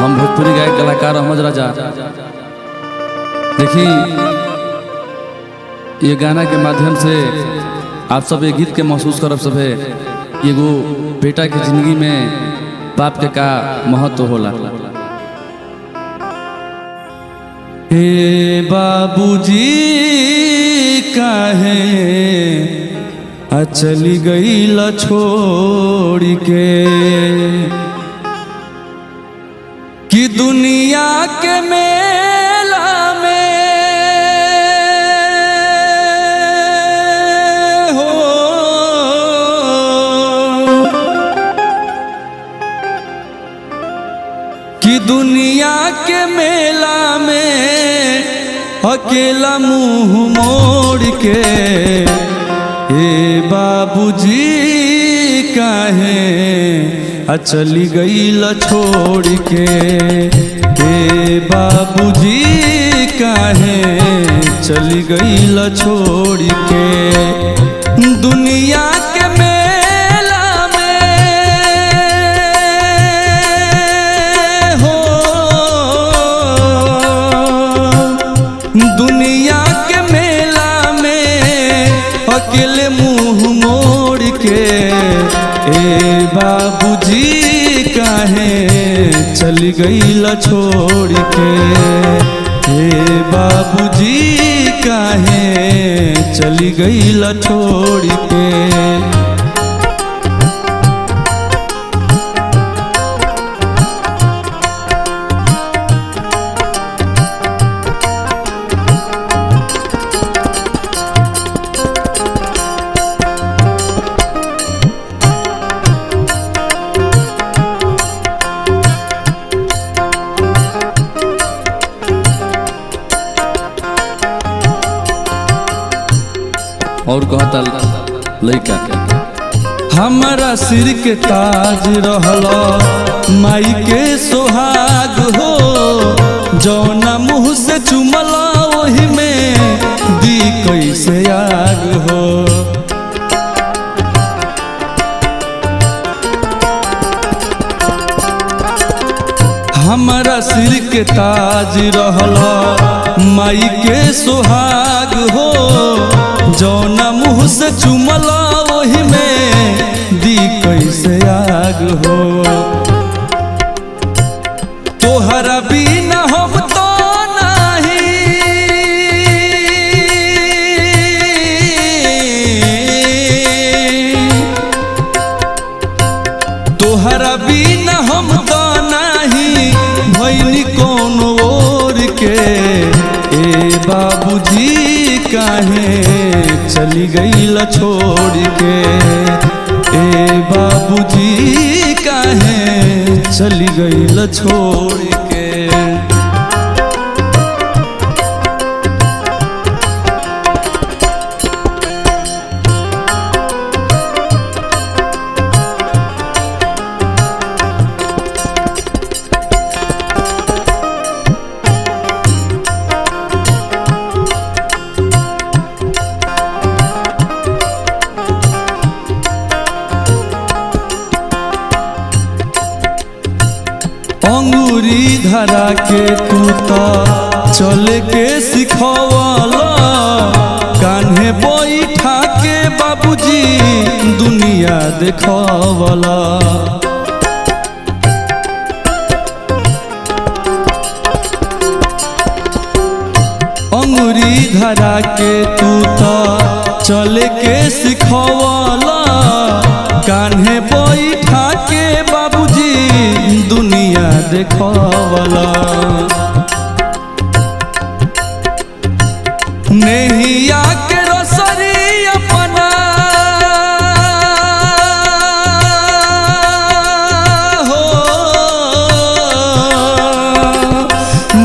हम भोजपुरी गायक कलाकार अहमद राजा। देखिए ये गाना के माध्यम से आप सब ये गीत के महसूस करब सब है एगो बेटा के जिंदगी में बाप के का महत्व होला। हे बाबूजी काहे चली गईला छोड़ के कि दुनिया के मेला में हो कि दुनिया के मेला में अकेला मुंह मोड़ के हे बाबूजी काहे चली गईला छोड़ के। हे बाबूजी काहे चली गईला छोड़ के दुनिया के मेला में हो दुनिया के मेला में अकेले मुंह मोड़ के ए बाबूजी काहे चली गईला छोड़ के। हे बाबूजी काहे चली गईला छोड़ के। और कहता लइका हमारा सिर के ताज रहला माई के सोहाग हो जौना मुँह से चुमला वही में दी कैसे आग हो। हमारा सिर के ताज रहला माई के सोहाग हो जौना मुँह से चुमला वही में दी कैसे आग हो। तोहरा बिना हम तो नहीं तोहरा बिना हम तो नहीं भइनी कौन और के। ए बाबूजी काहे चली गईला छोड़ के। ए बाबूजी काहे चली गईला छोड़ के। अंगूरी धरा के तू तो चल के सिखवाला कान्हे बैठा के बाबूजी दुनिया देखवाला। अंगूरी धरा के तू तो चल के सिखवाला कान्हे बैठा के बाबूजी दुनिया देखवाला। नैया के रसरी अपना हो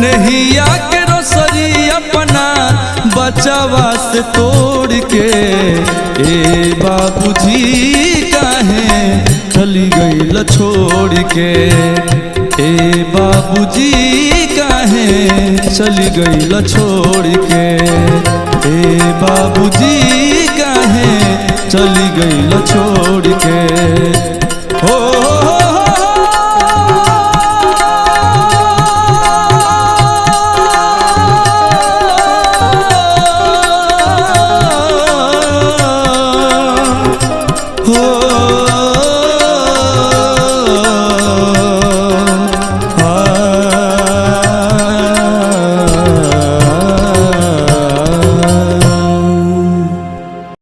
नैया के रसरी अपना बचावा से तोड़ के। ए बाबूजी काहे चली गईला छोड़ के। ए बाबूजी काहे चली गईला छोड़ के। ए बाबूजी काहे चली गईला छोड़ के। हो